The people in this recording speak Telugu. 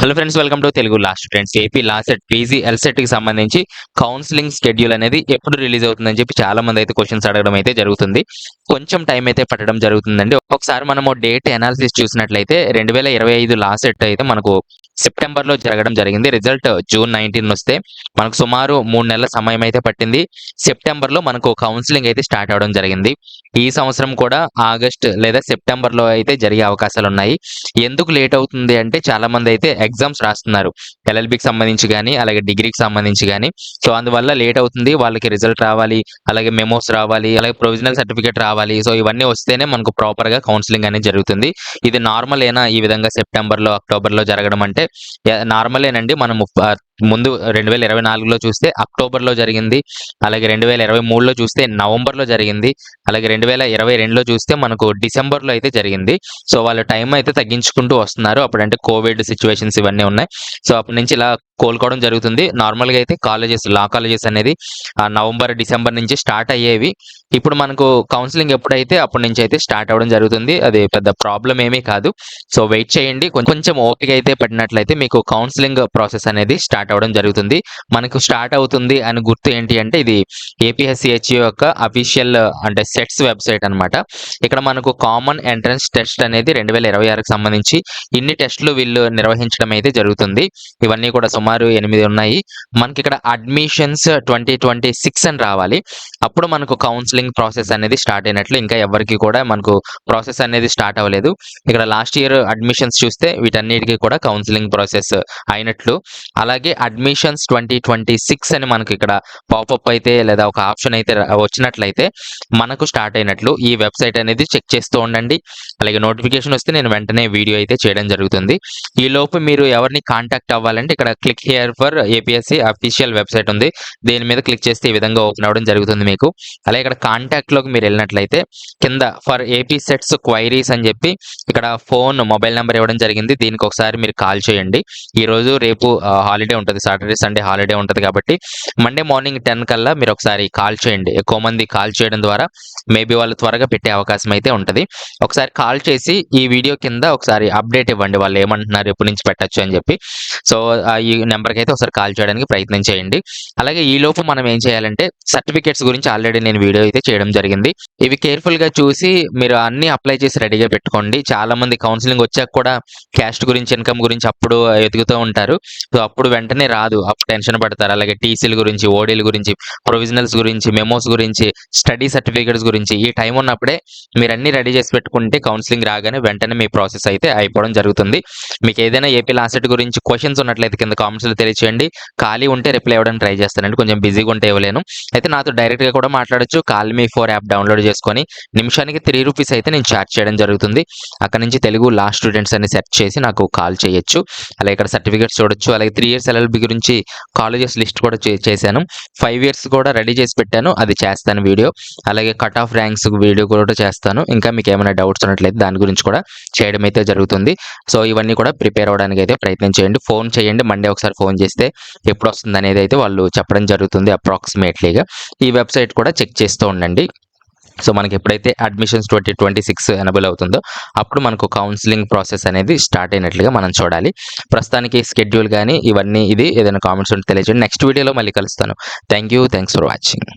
Hello friends, welcome to Telugu last friends. AP LAWCET PG LCET కి సంబంధించి కౌన్సిలింగ్ షెడ్యూల్ అనేది ఎప్పుడు రిలీజ్ అవుతుందని చెప్పి చాలా మంది అయితే క్వశ్చన్స్ అడగడం అయితే జరుగుతుంది. కొంచెం టైం అయితే పట్టడం జరుగుతుందండి. ఒకసారి మనము డేట్ అనాలిసిస్ చూసినట్లయితే 2025 లాస్ట్ సెట్ అయితే మనకు సెప్టెంబర్ లో జరగడం జరిగింది. రిజల్ట్ జూన్ 19 వస్తే మనకు సుమారు 3 నెలల సమయం అయితే పట్టింది. సెప్టెంబర్ లో మనకు కౌన్సిలింగ్ అయితే స్టార్ట్ అవడం జరిగింది. ఈ సంవత్సరం కూడా ఆగస్ట్ లేదా సెప్టెంబర్ లో అయితే జరిగే అవకాశాలు ఉన్నాయి. ఎందుకు లేట్ అవుతుంది అంటే చాలా మంది అయితే ఎగ్జామ్స్ రాస్తున్నారు. ఎల్ఎల్బికి సంబంధించి కానీ అలాగే డిగ్రీకి సంబంధించి కానీ. సో అందువల్ల లేట్ అవుతుంది. వాళ్ళకి రిజల్ట్ రావాలి, అలాగే మెమోస్ రావాలి, అలాగే ప్రొవిజనల్ సర్టిఫికేట్ రావాలి. సో ఇవన్నీ వస్తేనే మనకు ప్రాపర్ గా కౌన్సిలింగ్ అనేది జరుగుతుంది. ఇది నార్మల్ ఏనా ఈ విధంగా సెప్టెంబర్ లో అక్టోబర్ లో జరగడం అంటే నార్మలేనండి. మనము ముందు 2024లో చూస్తే అక్టోబర్లో జరిగింది, అలాగే 2023లో చూస్తే నవంబర్లో జరిగింది, అలాగే 2022లో చూస్తే మనకు డిసెంబర్లో అయితే జరిగింది. సో వాళ్ళు టైం అయితే తగ్గించుకుంటూ వస్తున్నారు. అప్పుడంటే కోవిడ్ సిచ్యువేషన్స్ ఇవన్నీ ఉన్నాయి. సో అప్పటి నుంచి ఇలా కోలుకోవడం జరుగుతుంది. నార్మల్గా అయితే లా కాలేజెస్ అనేది నవంబర్ డిసెంబర్ నుంచి స్టార్ట్ అయ్యేవి. ఇప్పుడు మనకు కౌన్సిలింగ్ ఎప్పుడైతే అప్పటి నుంచి అయితే స్టార్ట్ అవ్వడం జరుగుతుంది. అది పెద్ద ప్రాబ్లం ఏమీ కాదు. సో వెయిట్ చేయండి. కొంచెం ఓపిక అయితే పడినట్లయితే మీకు కౌన్సిలింగ్ ప్రాసెస్ అనేది స్టార్ట్ అవ్వడం జరుగుతుంది. మనకు స్టార్ట్ అవుతుంది అని గుర్తు ఏంటి అంటే ఇది ఏపీఎస్సిహెచ్యు యొక్క అఫీషియల్ అంటే సెట్స్ వెబ్సైట్ అనమాట. ఇక్కడ మనకు కామన్ ఎంట్రన్స్ టెస్ట్ అనేది 2026కి సంబంధించి ఇన్ని టెస్టులు వీళ్ళు నిర్వహించడం అయితే జరుగుతుంది. ఇవన్నీ కూడా సుమారు 8 ఉన్నాయి. మనకి ఇక్కడ అడ్మిషన్స్ 2026 అని రావాలి. అప్పుడు మనకు కౌన్సిలింగ్ ప్రాసెస్ అనేది స్టార్ట్ అయినట్లు. ఇంకా ఎవరికి కూడా మనకు ప్రాసెస్ అనేది స్టార్ట్ అవ్వలేదు. ఇక్కడ లాస్ట్ ఇయర్ అడ్మిషన్స్ చూస్తే వీటన్నిటికీ కూడా కౌన్సిలింగ్ ప్రాసెస్ అయినట్లు. అలాగే అడ్మిషన్స్ 2026 అని మనకు ఇక్కడ పాపప్ అయితే లేదా ఒక ఆప్షన్ అయితే వచ్చినట్లయితే మనకు స్టార్ట్ అయినట్లు. ఈ వెబ్సైట్ అనేది చెక్ చేస్తూ ఉండండి. అలాగే నోటిఫికేషన్ వస్తే నేను వెంటనే వీడియో అయితే చేయడం జరుగుతుంది. ఈ లోపు మీరు ఎవరిని కాంటాక్ట్ అవ్వాలంటే ఇక్కడ click here for APSC official website ఉంది. దీని మీద క్లిక్ చేస్తే ఈ విధంగా ఓపెన్ అవ్వడం జరుగుతుంది మీకు. అలాగే ఇక్కడ కాంటాక్ట్ లోకి మీరు వెళ్ళినట్లయితే కింద ఫర్ ఏపీ సెట్స్ క్వైరీస్ అని చెప్పి ఇక్కడ మొబైల్ నెంబర్ ఇవ్వడం జరిగింది. దీనికి ఒకసారి మీరు కాల్ చేయండి. ఈ రోజు రేపు హాలిడే ఉంటుంది, సాటర్డే సండే హాలిడే ఉంటుంది కాబట్టి మండే మార్నింగ్ 10 కల్లా మీరు ఒకసారి కాల్ చేయండి. ఎక్కువ మంది కాల్ చేయడం ద్వారా మేబీ వాళ్ళు త్వరగా పెట్టే అవకాశం అయితే ఉంటుంది. ఒకసారి కాల్ చేసి ఈ వీడియో కింద ఒకసారి అప్డేట్ ఇవ్వండి, వాళ్ళు ఏమంటున్నారు, ఎప్పటి నుంచి పెట్టచ్చు అని చెప్పి. సో ఈ నెంబర్కి అయితే ఒకసారి కాల్ చేయడానికి ప్రయత్నం చేయండి. అలాగే ఈ లోపు మనం ఏం చేయాలంటే సర్టిఫికేట్స్ గురించి ఆల్రెడీ నేను వీడియో అయితే చేయడం జరిగింది. ఇవి కేర్ఫుల్ గా చూసి మీరు అన్ని అప్లై చేసి రెడీగా పెట్టుకోండి. చాలా మంది కౌన్సిలింగ్ వచ్చాక కూడా క్యాస్ట్ గురించి, ఇన్కమ్ గురించి అప్పుడు ఎదుగుతూ ఉంటారు. సో అప్పుడు వెంటనే రాదు, అప్పుడు టెన్షన్ పడతారు. అలాగే టీసీల గురించి, ఓడీల గురించి, ప్రొవిజనల్స్ గురించి, మెమోస్ గురించి, స్టడీ సర్టిఫికేట్స్ గురించి ఈ టైం ఉన్నప్పుడే మీరు అన్ని రెడీ చేసి పెట్టుకుంటే కౌన్సిలింగ్ రాగానే వెంటనే మీ ప్రాసెస్ అయితే అయిపోవడం జరుగుతుంది. మీకు ఏదైనా ఏపీ లాసెట్ గురించి క్వశ్చన్స్ ఉన్నట్లయితే కింద కామెంట్స్ లో తెలియచేయండి. ఖాళీ ఉంటే రిప్లై ఇవ్వడానికి ట్రై చేస్తానండి. కొంచెం బిజీగా ఉంటే ఇవ్వలేను. అయితే నాతో డైరెక్ట్ గా కూడా మాట్లాడొచ్చు. కాల్ మీ 4 యాప్ డౌన్లోడ్ చేసుకొని నిమిషానికి 3 రూపీస్ అయితే నేను చార్జ్ చేయడం జరుగుతుంది. అక్కడ నుంచి తెలుగు లాస్ట్ స్టూడెంట్స్ అని సెర్చ్ చేసి నాకు కాల్ చేయొచ్చు. అలాగే ఇక్కడ సర్టిఫికేట్స్ చూడొచ్చు. అలాగే 3 ఇయర్స్ ఎల్ఎల్బి గురించి కాలేజెస్ లిస్ట్ కూడా చేశాను. 5 ఇయర్స్ కూడా రెడీ చేసి పెట్టాను, అది చేస్తాను వీడియో. అలాగే కట్ ఆఫ్ ర్యాంక్స్ వీడియో కూడా చేస్తాను. ఇంకా మీకు ఏమైనా డౌట్స్ ఉన్నట్లయితే దాని గురించి కూడా చేయడం అయితే జరుగుతుంది. సో ఇవన్నీ కూడా ప్రిపేర్ అవ్వడానికి అయితే ప్రయత్నం చేయండి. ఫోన్ చేయండి, మండే ఒకసారి ఫోన్ చేస్తే ఎప్పుడు వస్తుంది అనేది అయితే వాళ్ళు చెప్పడం జరుగుతుంది అప్రాక్సిమేట్లీగా. ఈ వెబ్సైట్ కూడా చెక్ చేస్తూ ఉండండి. సో మనకి ఎప్పుడైతే అడ్మిషన్స్ 2026 ఎనబుల్ అవుతుందో అప్పుడు మనకు కౌన్సిలింగ్ ప్రాసెస్ అనేది స్టార్ట్ అయినట్లుగా మనం చూడాలి. ప్రస్తుతానికి స్కెడ్యూల్ కానీ ఇవన్నీ ఇది ఏదైనా కామెంట్స్ ఉంటే తెలియజేయండి. నెక్స్ట్ వీడియోలో మళ్ళీ కలుస్తాను. Thanks for watching.